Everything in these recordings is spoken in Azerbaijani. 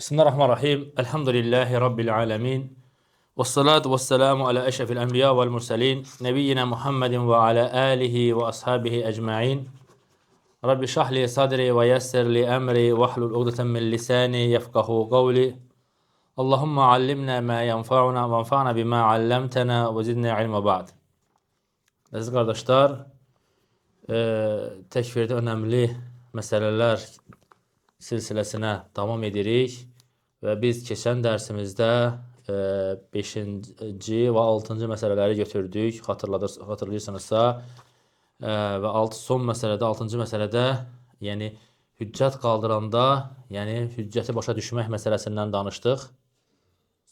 Bismillahirrahmanirrahim. Elhamdülillahi Rabbil alemin. Vessalatu vesselamu ala eşrefil enbiya vel murselin. Nebiyyina Muhammedin ve ala alihi ve ashabihi ecma'in. Rabbi şahli sadri ve yessirli emri ve hlul ugdeten min lisani yefkahu qavli. Allahumma allimna ma yenfa'una ve enfa'na bima allamtana ve zidna ilme ba'd. Əziz qardaşlar, təkfirdə önəmli məsələlər silsiləsinə davam edirik və biz keçən dərsimizdə 5-ci və 6-cı məsələləri götürdük, xatırlayırsınızsa, və son məsələdə, 6-cı məsələdə, yəni hüccət qaldıranda, yəni hüccəti başa düşmək məsələsindən danışdıq.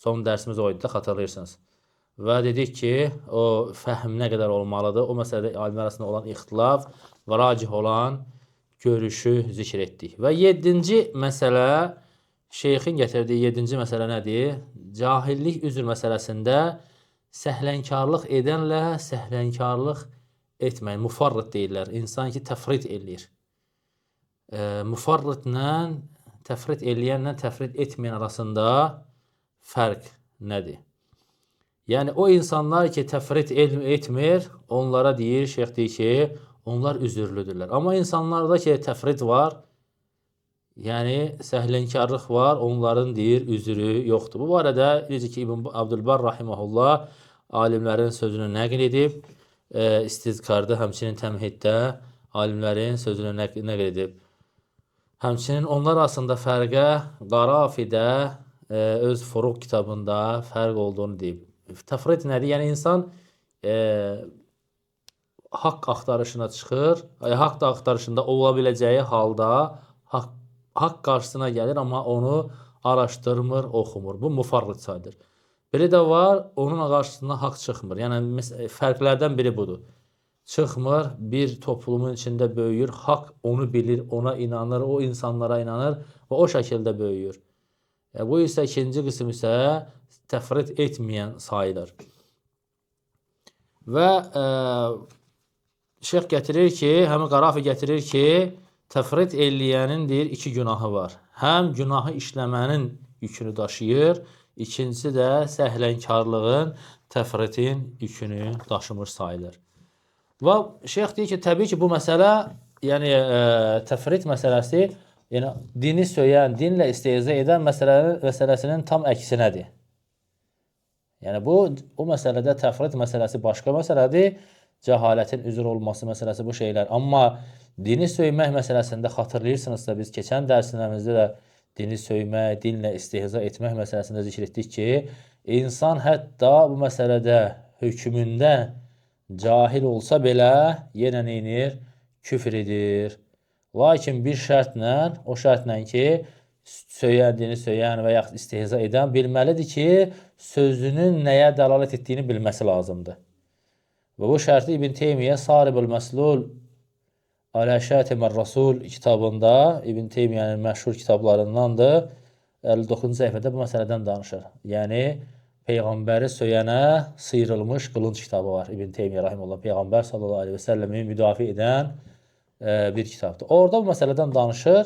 Son dərsimiz o idi də, xatırlayırsınız. Və dedik ki, o fəhm nə qədər olmalıdır, o məsələdə alimlər arasında olan ixtilaf və racih olan görüşü zikr etdik. Və 7-ci məsələ, şeyxin gətirdiyi 7-ci məsələ nədir? Cahillik üzr məsələsində səhlənkarlıq edənlə səhlənkarlıq etməyin, mufarrid deyirlər. İnsan ki, təfrid eləyir. Mufarridlə, təfrid eləyənlə təfrid etməyən arasında fərq nədir? Yəni, o insanlar ki, təfrid etmir, onlara deyir, şeyx deyir ki, onlar üzürlüdürlər. Amma insanlarda ki, təfrid var, yəni səhlənkarlıq var, onların deyir, üzürü yoxdur. Bu barədə, necə ki, İbn Abdülbar rahiməhullah alimlərin sözünü nəql edib, istizkarda, həmçinin təmhiddə alimlərin sözünü nəql edib. Həmçinin onlar arasında fərqə Qarafidə öz Furuq kitabında fərq olduğunu deyib. Təfrid nədir? Yəni, insan haqq axtarışına çıxır, haqq axtarışında ola biləcəyi halda haqq qarşısına gəlir, amma onu araşdırmır, oxumur. Bu mufarrid sayılır. Biri də var, onun qarşısında haqq çıxmır. Yəni, fərqlərdən biri budur. Çıxmır, bir toplumun içində böyüyür, haqq onu bilir, ona inanır, o insanlara inanır və o şəkildə böyüyür. Bu isə ikinci qism isə təfrid etməyən sayılır. Və şeyx gətirir ki, həmin Qarafi gətirir ki, təfrid eləyənin deyir, iki günahı var. Həm günahı işləmənin yükünü daşıyır, ikincisi də səhlənkarlığın, təfridin yükünü daşımır sayılır. Və şeyx deyir ki, təbii ki, bu məsələ, yəni təfrid məsələsi, yəni dini söyən, dinlə istehza edən məsələsinin tam əksinədir. Yəni bu məsələdə təfrid məsələsi başqa məsələdir, cəhalətin üzr olması məsələsi bu şeylər. Amma dini söymək məsələsində xatırlayırsınızsa, biz keçən dərsimizdə də dini söymək, dinlə istehza etmək məsələsində zikr etdik ki, insan hətta bu məsələdə hökmündə cahil olsa belə yenə neynir? Küfr edir. Lakin bir şərtlə, o şərtlə ki, söyən, dini söyən və yaxud istehza edən bilməlidir ki, sözünün nəyə dəlalət etdiyini bilməsi lazımdır. Və bu şərti İbn Teymiyyə Saribul Məslul Alə Şətimər Rasul kitabında, İbn Teymiyyənin məşhur kitablarındandır, 59-cu səhifədə bu məsələdən danışır. Yəni, Peyğəmbəri söyənə sıyrılmış qılınc kitabı var. İbn Teymiyyə rahimehullah, Peyğəmbər sallallahu aleyhi və səlləmi müdafiə edən bir kitabdır. Orada bu məsələdən danışır.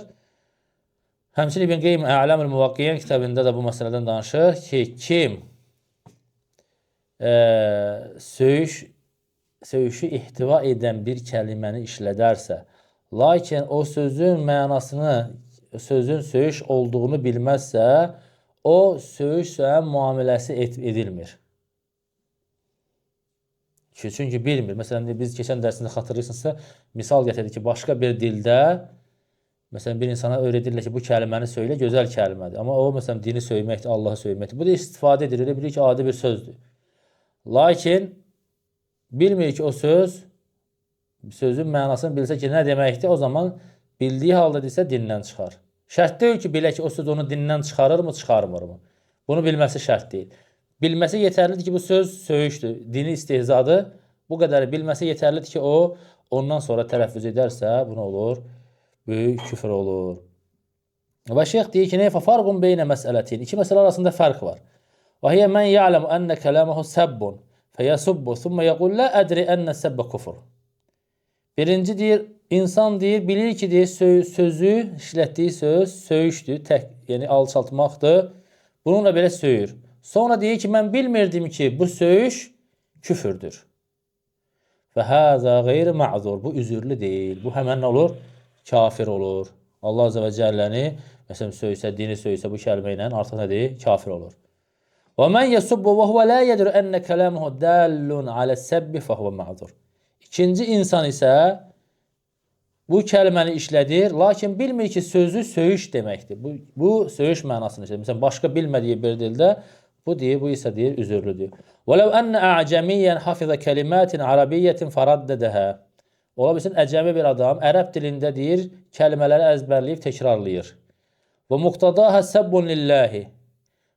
Həmçinin İbn Qeym Ə'ləmül Müvəqqiyyin kitabında da bu məsələdən danışır ki, kim söyüşü ihtiva edən bir kəliməni işlədərsə, lakin o sözün mənasını, sözün söyüş olduğunu bilməzsə, o söyüş söyən müamiləsi edilmir. Çünki bilmir. Məsələn, biz keçən dərsində xatırlayırsınızsa, misal gətirdik ki, başqa bir dildə, məsələn, bir insana öyrədirlər ki, bu kəliməni söylə, gözəl kəlmədir. Amma o, məsələn, dini söyməkdir, Allahı söyməkdir. Bu da istifadə edilir, bilir ki, adi bir sözdür. Lakin, bilmir ki, o sözün mənasını bilsə ki, nə deməkdir, o zaman bildiyi halda desə, dindən çıxar. Şərt deyil ki, bilə ki, o söz onu dindən çıxarırmı, çıxarmırmı? Bunu bilməsi şərt deyil. Bilməsi yetərlidir ki, bu söz söyüşdür, dini istehzadır. Bu qədəri bilməsi yetərlidir ki, o, ondan sonra tələffüz edərsə, bu nə olur? Böyük küfür olur. Və şeyx deyir ki, fərqun beynə məsələtin. İki məsələ arasında fərq var. Və hiyə mən ya'ləmu ənə kələməhu səbbun fəyəsubbu, thumma yəqul lə ədri ənə səbbə kufur. Birinci deyir, insan deyir, bilir ki deyir, sözü, işlətdiyi söz söyüşdür, yəni alçaltmaqdır. Bununla belə söyür. Sonra deyir ki, mən bilmirdim ki, bu söyüş küfürdür. Fəhəzə qeyri ma'zur. Bu üzürlü deyil. Bu həmən nə olur? Kafir olur. Allah Azze və Cəlləni, məsələn, söysə, dini söysə bu kəlmə ilə artıq nədir? Kafir olur. Və mən yəsubbu və huvə lə yedir ənə kələmuhu dəllun alə səbbi fəhvə ma'zur. İkinci insan isə bu kəlməni işlədir, lakin bilmir ki, sözü söyüş deməkdir. Bu söyüş mənasını işlədir. Məsələn, başqa bilmədiyi bir dildə bu deyir, bu isə deyir, üzürlüdür. وَلَوْ أَنَّ أَعْجَمِيًّا حَفِظَ كَلِمَاتٍ عَرَبِيَّةٍ فَرَدَّدَهَا. Ola bilsin, əcəmi bir adam ərəb dilində deyir, kəlmələri əzbərləyib təkrarlayır. Və muqtadaha səbbun lillahi.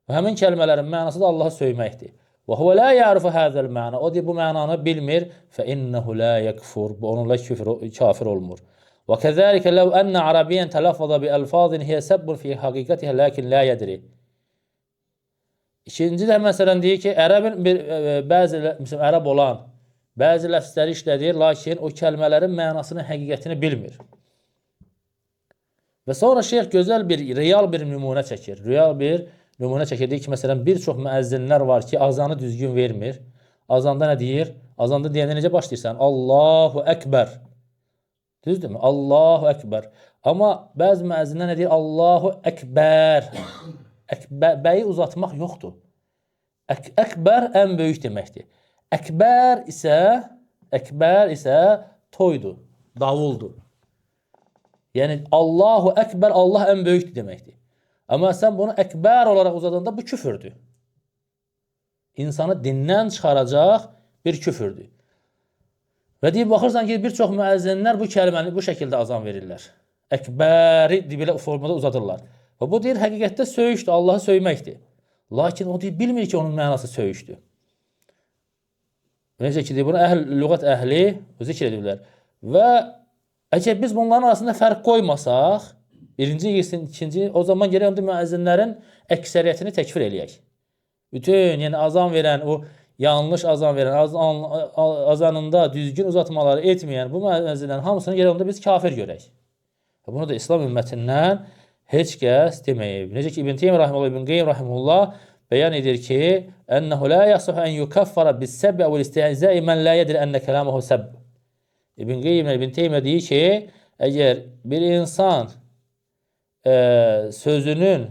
Və həmin kəlmələrin mənası da Allahı söyməkdir. Və huvə la ya'rifu hadzal məna. O deyir, bu mənanı bilmir. Fə innehu la yekfur. Bu onunla kafir olmur. Və kəzəlikə ləv ənə arabiyən tələffaza bi əlfazin hiyə səbbun fi haqiqətihə lakin la yədri. İkinci də məsələn deyir ki, ərəb olan bəzi ləfsləri işlədir, lakin o kəlmələrin mənasını, həqiqətini bilmir. Və sonra şeyx gözəl bir, real bir nümunə çəkir. Real bir nümunə çəkir. Deyir ki, məsələn, bir çox müəzzinlər var ki, azanı düzgün vermir. Azanda nə deyir? Azanda deyəndə necə başlayırsan? Allahu Əkbər. Düzdürmü? Allahu Əkbər. Amma bəzi müəzzinlər nə deyir? Allahu Əkbər. Bəyi uzatmaq yoxdur. Əkbər ən böyük deməkdir. Əkbər isə toydur, davuldur. Yəni Allahu Əkbər, Allah ən böyükdür deməkdir. Amma sən bunu Əkbər olaraq uzadanda bu küfürdür. İnsanı dindən çıxaracaq bir küfürdür. Və deyib, baxırsan ki, bir çox müəzzinlər bu kəlməni bu şəkildə azan verirlər. Əkbəri belə formada uzadırlar. Və bu deyir, həqiqətdə söyüşdür, Allahı söyməkdir. Lakin o deyir, bilmir ki, onun mənası söyüşdür. Necə ki, deyir, bunu lüğət əhli zikr edirlər. Və əgər biz bunların arasında fərq qoymasaq, birinci, ikinci, o zaman gərək müəzzinlərin əksəriyyətini təkfir eləyək. Bütün, yəni azan verən, o yanlış azan verən, azanında düzgün uzatmaları etməyən bu müəzzinlərin hamısını gərək biz kafir görək. Bunu da İslam ümmətindən heç kəs deməyib. Necə ki, İbn Teymiyyə rahimehullah, İbn Qeyyim rahimehullah bəyan edir ki, "Ənəhu la yasih an yukaffara bis-səbb və l-istihzai men la yedri ənə kalamuhu səbb." İbn Qeyyim və İbn Teymiyyə deyir ki, əgər bir insan sözünün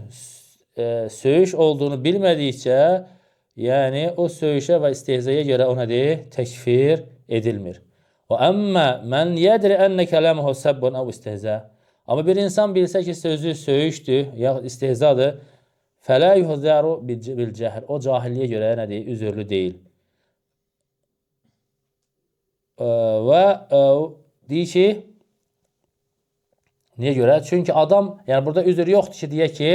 söyüş olduğunu bilmədikcə, yəni o söyüşə və istehzaya görə o nədir? Təkfir edilmir. Və əmmə mən yedri ənə kalamuhu səbbun əv istehza. Amma bir insan bilsə ki, sözü söyüşdür, ya istehzadır, fələ yuhzəru bil-cəhl. O cahilliyə görə nədir? Üzürlü deyil. Və deyir ki, niyə görə? Çünki adam, yəni burada üzr yoxdur ki, deyək ki,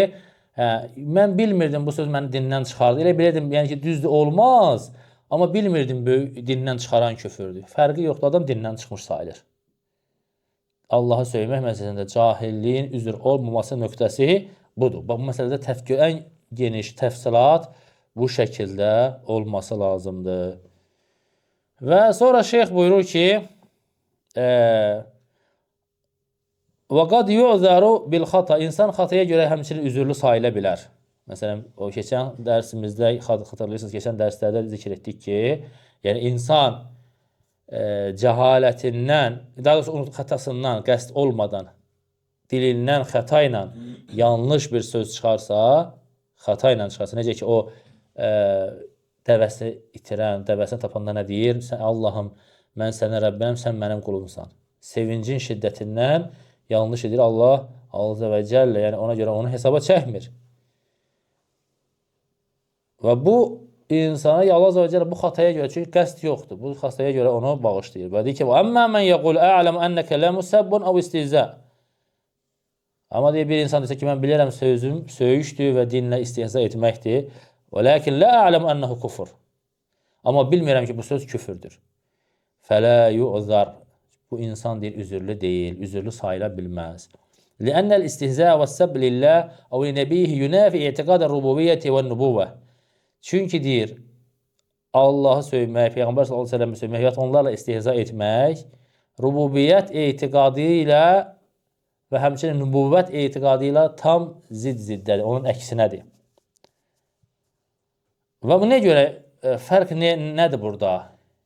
mən bilmirdim bu söz məni dindən çıxardı. Elə bilirdim, yəni ki, düzdür, olmaz. Amma bilmirdim, dindən çıxaran küfürdür. Fərqi yoxdur, adam dindən çıxmış sayılır. Allahı söymək məsələsində cahilliyin üzr olmaması nöqtəsi budur. Bu məsələdə ən geniş təfsilat bu şəkildə olması lazımdır. Və sonra şeyx buyurur ki, وَقَدْ يُعْذَرُ بِالْخَطَى. İnsan xataya görə həmçinin üzürlü sayıla bilər. Məsələn, o keçən dərsimizdə, xatırlayırsınız, keçən dərslərdə zikr etdik ki, yəni insan cəhalətindən, daha doğrusu xətasından, qəsd olmadan, dilindən xəta ilə yanlış bir söz çıxarsa, xəta ilə çıxarsa, necə ki, o dəvəsini itirən, dəvəsini tapanda nə deyir? Sən Allahım, mən sənə Rəbbəm, sən mənim qulumsan. Sevincin şiddətindən yanlış edir Allah Azze və Cəllə, yəni ona görə onu hesaba çəkmir. Və bu insana Allah Azze və Cəllə bu xataya görə, çünki qəsd yoxdur, bu xataya görə onu bağışlayır. Və deyir ki, "Əmmə mən yəqul a'lamu enneke la musabbun aw istihza." Amma deyir, bir insan desə ki, mən bilirəm sözüm söyüşdür və dinlə istihza etməkdir. Və lakin la a'lamu ennehu kufur. Amma bilmirəm ki, bu söz küfürdür. Fələ yu'zar. Bu insan deyir, üzürlü deyil, üzürlü sayıla bilməz. Li'annel istihza və səbb lillah əv li nəbihi yunafi i'tiqadər rububiyyəti və nübuvvə. Çünki deyir, Allahı söymək, Peyğəmbər s.ə.v-i söymək, onlarla istihza etmək, rububiyyət etiqadı ilə və həmçinin nübüvvət etiqadı ilə tam ziddədir, onun əksinədir. Və bu nə görə, fərq nədir burada?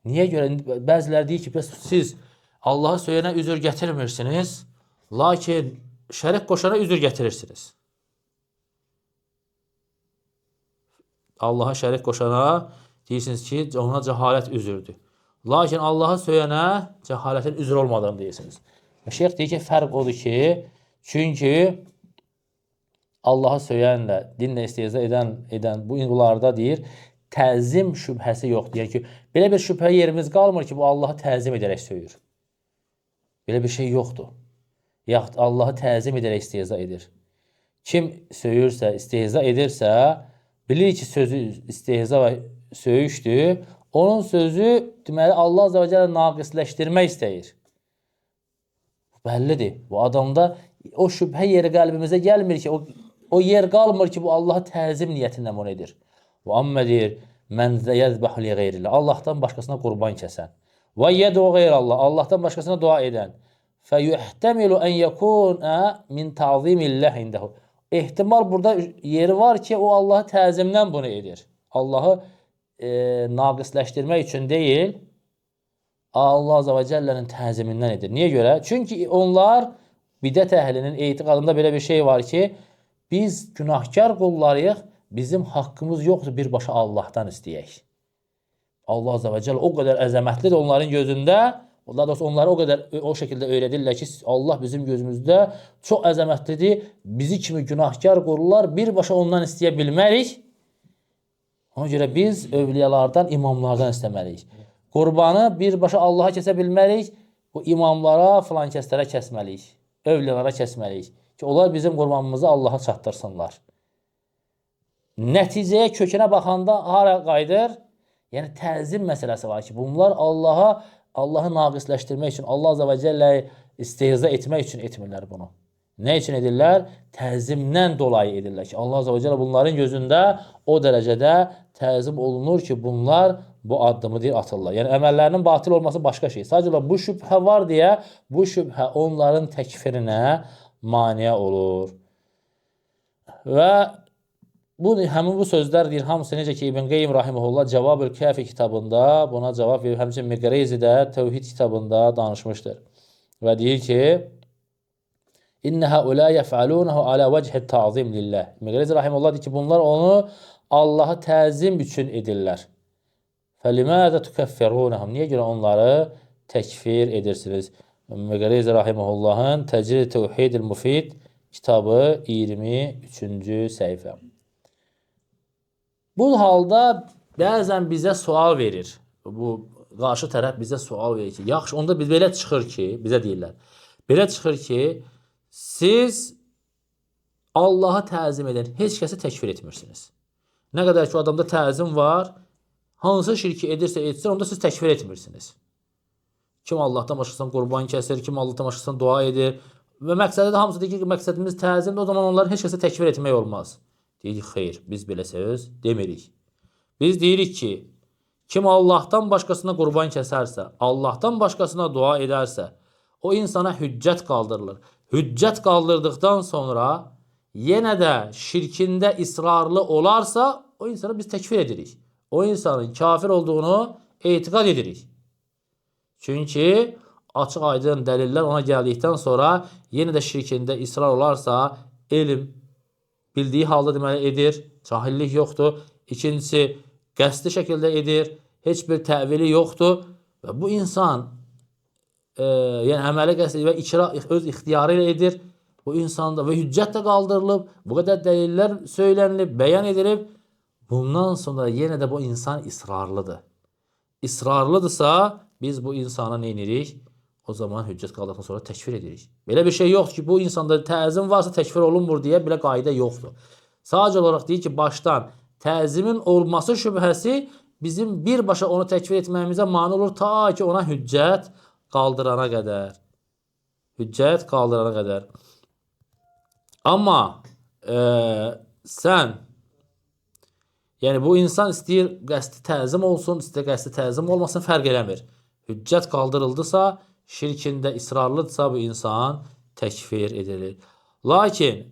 Niyə görə? Bəziləri deyir ki, siz Allahı söyləyənə üzr gətirmirsiniz, lakin şərik qoşana üzr gətirirsiniz. Allaha şərik qoşana deyirsiniz ki, ona cəhalət üzürdür. Lakin Allahı söyləyənə cəhalətin üzr olmadığını deyirsiniz. Şeyx deyir ki, fərq odur ki, çünki Allahı söyləyənlə, dinlə istehza edən bunlarda deyir, təzim şübhəsi yoxdur. Yəni ki, belə bir şübhə yerimiz qalmır ki, bu Allahı təzim edərək söyür. Belə bir şey yoxdur. Yaxud Allahı təzim edərək istehza edir. Kim söyürsə, istehza edirsə, bilir ki, sözü istehza və söyüşdür. Onun sözü, deməli, Allah Azə və Cəllə naqisləşdirmək istəyir. Bəllidir. Bu adamda o şübhə yeri qəlbimizə gəlmir ki, o yer qalmır ki, bu Allahı təzim niyyətindən bunu edir. Və ammə deyir, mən yəzbəhu li qeyrillah. Allahdan başqasına qurban kəsən. Və yəd'u qeyrallah. Allahdan başqasına dua edən. Fəyuhtəmilu ən yəkuna min ta'zimillah indəhu. Ehtimal burada yeri var ki, o Allahı təzimdən bunu edir. Allahı naqisləşdirmək üçün deyil, Allah Azə və Cəllənin təzimindən edir. Niyə görə? Çünki onlar, bidət əhlinin etiqadında belə bir şey var ki, biz günahkar qullarıyıq, bizim haqqımız yoxdur, birbaşa Allahdan istəyək. Allah Azə və Cəllə o qədər əzəmətlidir onların gözündə, daha doğrusu onları o qədər o şəkildə öyrədirlər ki, Allah bizim gözümüzdə çox əzəmətlidir, bizi kimi günahkar qullar birbaşa ondan istəyə bilmərik. Ona görə biz övliyalardan, imamlardan istəməliyik. Qurbanı birbaşa Allaha kəsə bilmərik, bu imamlara, filan kəslərə kəsməliyik, övliyalara kəsməliyik ki, onlar bizim qurbanımızı Allaha çatdırsınlar. Nəticəyə, kökənə baxanda hara qayıdır? Yəni, təzim məsələsi var ki, bunlar Allahı naqisləşdirmək üçün, Allah Azə və Cəlləyi istehza etmək üçün etmirlər bunu. Nə üçün edirlər? Təzimdən dolayı edirlər ki, Allah Azə və Cəllə bunların gözündə o dərəcədə təzim olunur ki, bunlar bu addımı deyir, atırlar. Yəni, əməllərinin batil olması başqa şey. Sadəcə bu şübhə var deyə, bu şübhə onların təkfirinə maniyə olur. Və həmin bu sözlər deyir, hamısı necə ki, İbn Qeym Rahiməhullah Cavab-ül Kəfi kitabında buna cavab verir. Həmçinin Miqreyzi də Təvhid kitabında danışmışdır. Və deyir ki, İnnə həulə yəfəlunəhu alə vəchət ta'zim lillah. Miqreyzi Rahiməhullah deyir ki, bunlar onu Allahı təzim üçün edirlər. Fəlimədə tükəffirunəhum. Niyə görə onları təkfir edirsiniz? Miqreyzi Rahiməhullahın Təcrid Təvhidil Mufid kitabı 23-cü səhifə. Bu halda bəzən bizə sual verir. Bu qarşı tərəf bizə sual verir ki, yaxşı, onda belə çıxır ki, bizə deyirlər. Belə çıxır ki, siz Allahı təzim edən heç kəsi təkfir etmirsiniz. Nə qədər ki, o adamda təzim var, hansı şirki edirsə etsin, onda siz təkfir etmirsiniz. Kim Allahdan başqasından qurban kəsir, kim Allahdan başqasından dua edir. Və məqsədə də hamısı deyir ki, məqsədimiz təzimdir, o zaman onları heç kəsə təkfir etmək olmaz. Deyirik, xeyr, biz belə söz demirik. Biz deyirik ki, kim Allahdan başqasına qurban kəsərsə, Allahdan başqasına dua edərsə, o insana hüccət qaldırılır. Hüccət qaldırdıqdan sonra yenə də şirkində israrlı olarsa, o insana biz təkfir edirik. O insanın kafir olduğunu etiqad edirik. Çünki açıq aydın dəlillər ona gəldikdən sonra yenə də şirkində israr olarsa, elm bildiyi halda deməli edir, cahillik yoxdur. İkincisi, qəsdi şəkildə edir, heç bir təvili yoxdur. Və bu insan yəni əməli qəsdi və öz ixtiyarı ilə edir. Bu insanda və hüccət də qaldırılıb, bu qədər dəlillər söylənilib, bəyan edilib. Bundan sonra yenə də bu insan israrlıdır. İsrarlıdırsa, biz bu insana nə edirik? O zaman hüccət qaldıqdan sonra təkfir edirik. Belə bir şey yoxdur ki, bu insanda təzim varsa təkfir olunmur deyə belə qayda yoxdur. Sadəcə olaraq deyir ki, başdan təzimin olması şübhəsi bizim birbaşa onu təkfir etməyimizə mane olur ta ki, ona hüccət qaldırana qədər. Hüccət qaldırana qədər. Amma sən, yəni bu insan istəyir qəsdi təzim olsun, istəyir qəsdi təzim olmasın, fərq eləmir. Hüccət qaldırıldısa, şirkində israrlıdırsa bu insan təkfir edilir. Lakin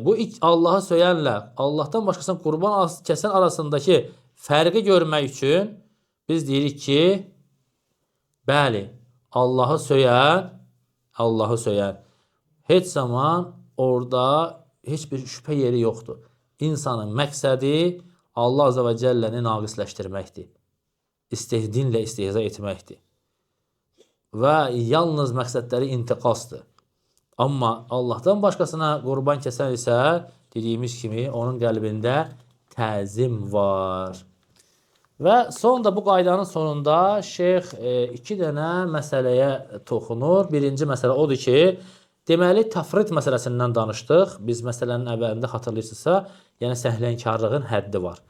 bu Allahı söyənlə Allahdan başqasına qurban kəsən arasındakı fərqi görmək üçün biz deyirik ki, bəli, Allahı söyən heç zaman orada heç bir şübhə yeri yoxdur. İnsanın məqsədi Allah Azze və Cəlləni naqisləşdirməkdir. Dinlə istehza etməkdir. Və yalnız məqsədləri intiqasdır. Amma Allahdan başqasına qurban kəsən isə dediyimiz kimi onun qəlbində təzim var. Və sonda bu qaydanın sonunda şeyx iki dənə məsələyə toxunur. Birinci məsələ odur ki, deməli təfrit məsələsindən danışdıq. Biz məsələnin əvvəlində xatırlayırsınızsa, yəni səhlənkarlığın həddi var.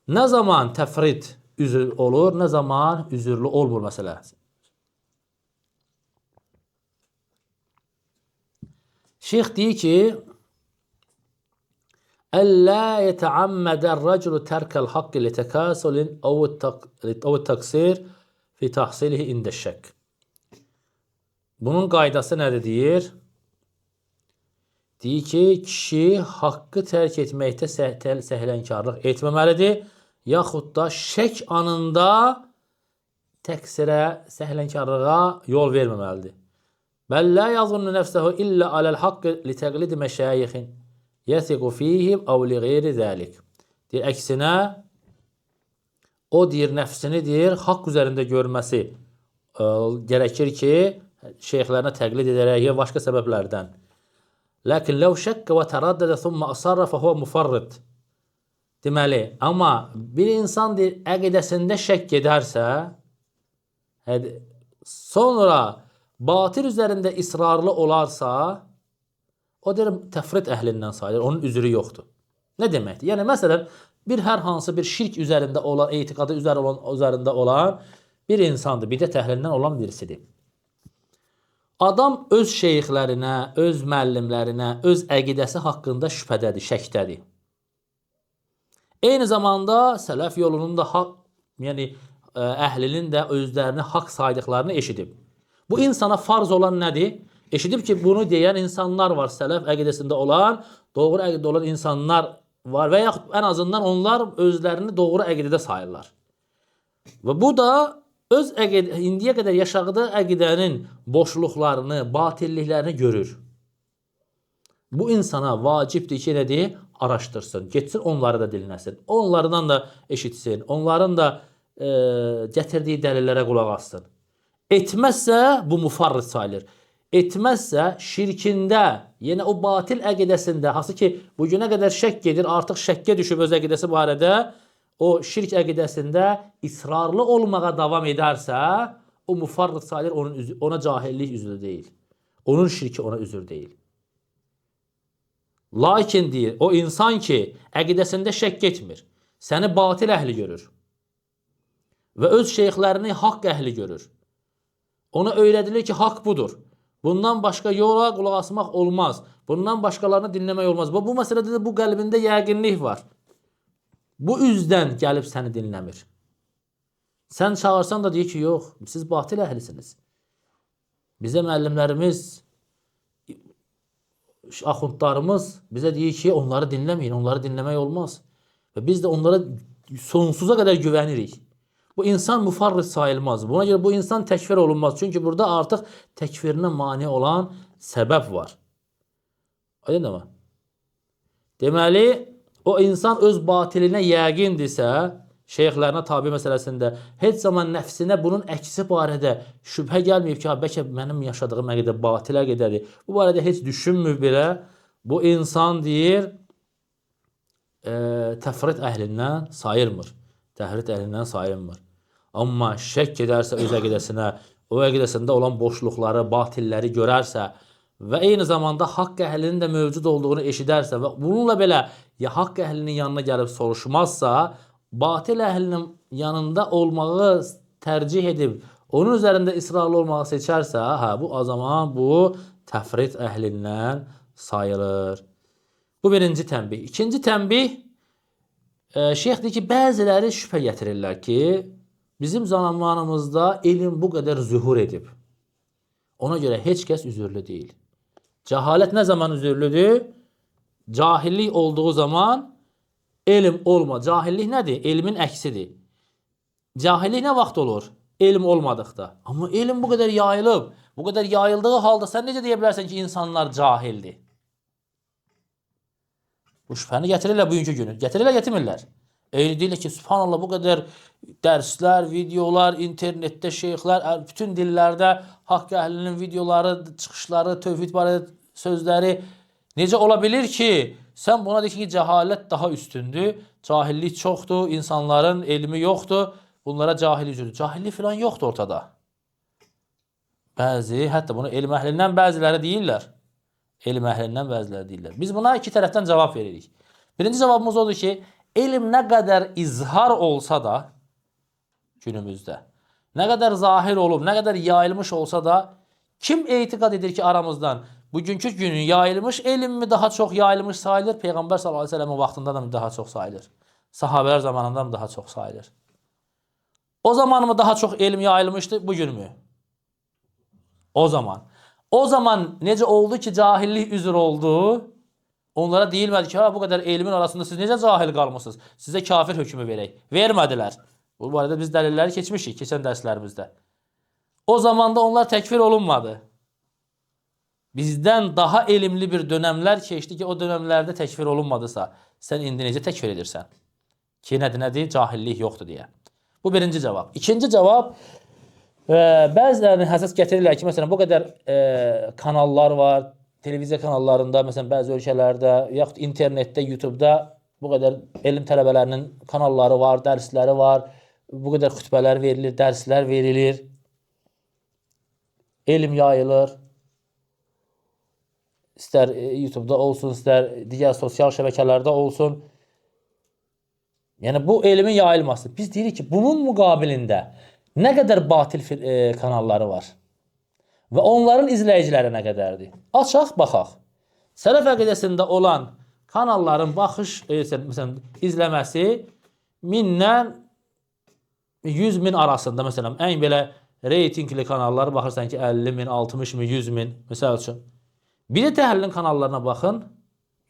Nə zaman təfrit üzr olur, nə zaman üzürlü olmur məsələsi. Şeyx deyir ki, Əllə yetəammədən rəculu tərkəl haqqı litəkəsulin əv təqsir fi tahsilihi ində şək. Bunun qaydası nədir deyir? Deyir ki, kişi haqqı tərk etməkdə səhlənkarlıq etməməlidir, yaxud da şək anında təqsirə, səhlənkarlığa yol verməməlidir. Bəl lə yazunnu nəfsəhu illə aləl haqqı litəqlidi məşəyixin yəsiqu fihim əv li qeyri zəlik. Deyir, əksinə, o deyir, nəfsini deyir, haqq üzərində görməsi gərəkir ki, şeyxlərinə təqlid edərək ya başqa səbəblərdən. Lakin ləv şəkkə və tərəddədə thumma asarra fəhvə müfarrid. Deməli, amma bir insan deyir, əqidəsində şəkk edərsə, sonra batil üzərində israrlı olarsa, o deyir, təfrit əhlindən sayılır, onun üzrü yoxdur. Nə deməkdir? Yəni, məsələn, bir hər hansı bir şirk üzərində olan, etiqadı üzərində olan bir insandır, bidət əhlindən olan birisidir. Adam öz şeyxlərinə, öz müəllimlərinə, öz əqidəsi haqqında şübhədədir, şəkdədir. Eyni zamanda sələf yolunun da yəni əhlinin də özlərini haqq saydıqlarını eşidib. Bu insana farz olan nədir? Eşidib ki, bunu deyən insanlar var, sələf əqidəsində olan, doğru əqidə olan insanlar var və yaxud ən azından onlar özlərini doğru əqidədə sayırlar. Və bu da öz indiyə qədər yaşadığı əqidənin boşluqlarını, batilliklərini görür. Bu insana vacibdir ki, nədir? Araşdırsın, getsin, onları da dinləsin, onlardan da eşitsin, onların da gətirdiyi dəlillərə qulaq assın. Etməzsə, bu müfarrid sayılır. Etməzsə, şirkində, yəni o batil əqidəsində, hansı ki, bugünə qədər şəkk edir, artıq şəkkə düşüb öz əqidəsi barədə, o şirk əqidəsində israrlı olmağa davam edərsə, o müfarrid sayılır, ona cahillik üzrü deyil. Onun şirki ona üzr deyil. Lakin deyir, o insan ki, əqidəsində şəkk etmir, səni batil əhli görür və öz şeyxlərini haqq əhli görür. Ona öyrədilir ki, haqq budur. Bundan başqa yola qulaq asmaq olmaz. Bundan başqalarını dinləmək olmaz. Bu məsələdə də bu qəlbində yəqinlik var. Bu üzdən gəlib səni dinləmir. Sən çağırsan da deyir ki, yox, siz batil əhlisiniz. Bizə müəllimlərimiz, axundlarımız bizə deyir ki, onları dinləməyin, onları dinləmək olmaz. Və biz də onlara sonsuza qədər güvənirik. Bu insan müfarrid sayılmaz. Buna görə bu insan təkfir olunmaz. Çünki burada artıq təkfirinə mane olan səbəb var. Aydın mı? Deməli, o insan öz batilinə yəqindirsə, şeyxlərinə tabi məsələsində heç zaman nəfsinə bunun əksi barədə şübhə gəlməyib ki, bəlkə mənim yaşadığım əqidə batil əqidədir. Bu barədə heç düşünmür belə. Bu insan deyir, təfrit əhlindən sayılmır. Təfrit əhlindən sayılmır. Amma şəkk edərsə öz əqidəsinə, o əqidəsində olan boşluqları, batilləri görərsə və eyni zamanda haqq əhlinin də mövcud olduğunu eşidərsə və bununla belə ya haqq əhlinin yanına gəlib soruşmazsa, batil əhlinin yanında olmağı tərcih edib, onun üzərində israrlı olmağı seçərsə, bu zaman bu təfrit əhlindən sayılır. Bu birinci tənbih. İkinci tənbih, şeyx deyir ki, bəziləri şübhə gətirirlər ki, bizim zamanımızda elm bu qədər zühur edib. Ona görə heç kəs üzürlü deyil. Cəhalət nə zaman üzürlüdür? Cahillik olduğu zaman elm olma. Cahillik nədir? Elmin əksidir. Cahillik nə vaxt olur? Elm olmadıqda. Amma elm bu qədər yayılıb, bu qədər yayıldığı halda sən necə deyə bilərsən ki, insanlar cahildir? Bu şübhəni gətirirlər bugünkü günü. Gətirirlər, gətirmirlər. Deyirlər ki, subhanallah, bu qədər dərslər, videolar, internetdə şeyxlər, bütün dillərdə haqq əhlinin videoları, çıxışları, tövhid barədə sözləri necə ola bilir ki, sən buna deyir ki, cəhalət daha üstündür, cahillik çoxdur, insanların elmi yoxdur, bunlara cahil üzüdür. Cahillik filan yoxdur ortada. Bəzi, hətta bunu elm əhlindən bəziləri deyirlər. Elm əhlindən bəziləri deyirlər. Biz buna iki tərəfdən cavab veririk. Birinci cavabımız odur ki, elm nə qədər izhar olsa da, günümüzdə, nə qədər zahir olub, nə qədər yayılmış olsa da, kim etiqad edir ki, aramızdan bugünkü günün yayılmış elm mi daha çox yayılmış sayılır, Peyğəmbər sallallahu əleyhi və səlləmin vaxtında da mı daha çox sayılır, sahabələr zamanında mı daha çox sayılır? O zaman mı daha çox elm yayılmışdı, bugün mü? O zaman. O zaman necə oldu ki, cahillik üzr oldu? Onlara deyilmədi ki, bu qədər elmin arasında siz necə cahil qalmışsınız? Sizə kafir hökmü verək. Vermədilər. Bu barədə biz dəlilləri keçmişik keçən dərslərimizdə. O zamanda onlar təkfir olunmadı. Bizdən daha elmli bir dönəmlər keçdi ki, o dönəmlərdə təkfir olunmadısa, sən indi necə təkfir edirsən? Ki, nədir? Cahillik yoxdur deyə. Bu birinci cavab. İkinci cavab, bəzilərinin həsəs gətirirlər ki, məsələn, bu qədər kanallar var, televiziya kanallarında, məsələn, bəzi ölkələrdə, yaxud internetdə, YouTube'da bu qədər elm tələbələrinin kanalları var, dərsləri var, bu qədər xütbələr verilir, dərslər verilir, elm yayılır. İstər YouTube'da olsun, istər digər sosial şəbəkələrdə olsun. Yəni, bu elmin yayılması. Biz deyirik ki, bunun müqabilində nə qədər batil kanalları var və onların izləyiciləri nə qədərdir? Açaq, baxaq. Sələf əqidəsində olan kanalların məsələn, izləməsi 1000-dən 100 min arasında, məsələn, ən belə reytingli kanalları baxırsan ki, 50 min, 60 min, 100 min, məsəl üçün. Biri təhlilin kanallarına baxın,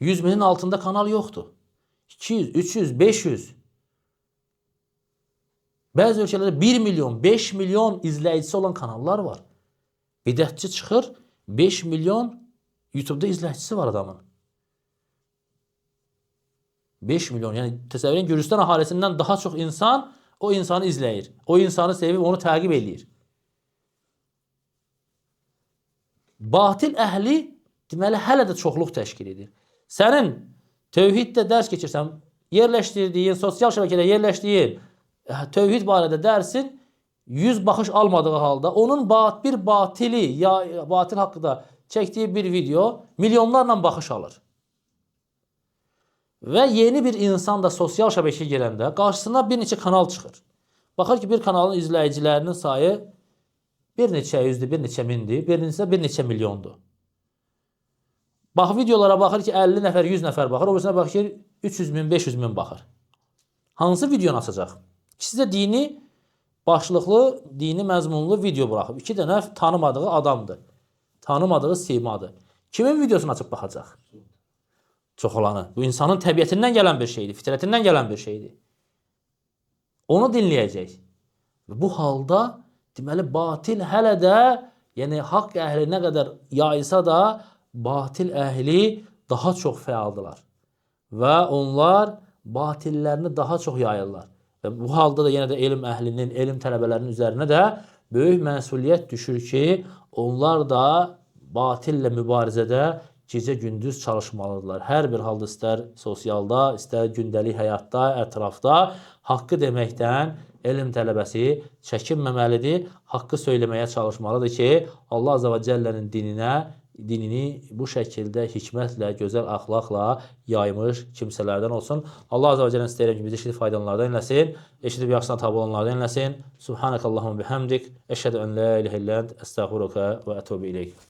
100 minin altında kanal yoxdur. 200, 300, 500. Bəzi ölkələrdə 1 milyon, 5 milyon izləyicisi olan kanallar var. Bidətçi çıxır, 5 milyon YouTube'da izləyicisi var adamın. 5 milyon, yəni təsəvvürün Gürcistan ahalisindən daha çox insan o insanı izləyir. O insanı sevib, onu təqib edir. Batil əhli deməli hələ də çoxluq təşkil edir. Sənin tövhiddə dərs keçirsən, yerləşdirdiyin, sosial şəbəkədə yerləşdiyin tövhid barədə dərsin 100 baxış almadığı halda onun bir batil haqqında çəkdiyi bir video milyonlarla baxış alır. Və yeni bir insan da sosial şəbəkəyə gələndə qarşısına bir neçə kanal çıxır. Baxır ki, bir kanalın izləyicilərinin sayı bir neçə yüzdür, bir neçə mindir, bir neçə milyondur. Bax, videolara baxır ki, 50 nəfər, 100 nəfər baxır, o birisine baxır ki, 300 min, 500 min baxır. Hansı videonu açacaq? İkisi də dini başlıqlı, dini məzmunlu video buraxıb. İki dənə tanımadığı adamdır. Tanımadığı simadır. Kimin videosunu açıb baxacaq? Çox olanı. Bu insanın təbiətindən gələn bir şeydir, fitrətindən gələn bir şeydir. Onu dinləyəcək. Bu halda deməli batil hələ də, yəni haqq əhli nə qədər yaysa da batil əhli daha çox fəaldılar. Və onlar batillərini daha çox yayırlar. Və bu halda da yenə də elm əhlinin, elm tələbələrinin üzərinə də böyük məsuliyyət düşür ki, onlar da batillə mübarizədə gecə-gündüz çalışmalıdırlar. Hər bir halda istər sosialda, istər gündəlik həyatda, ətrafda haqqı deməkdən elm tələbəsi çəkinməməlidir, haqqı söyləməyə çalışmalıdır ki, Allah Azza və Cəllənin dinini bu şəkildə hikmətlə, gözəl əxlaqla yaymış kimsələrdən olsun. Allah Azza və Cəllənin istəyirəm ki, bizi eşidib faydalanlardan eləsin, eşidib yaxşısına tabi olanlardan eləsin. Subhanəkallahumma bihamdik, əşhədu ən la ilahə illə əntə, əstəğfiruka və ətubu ileyk.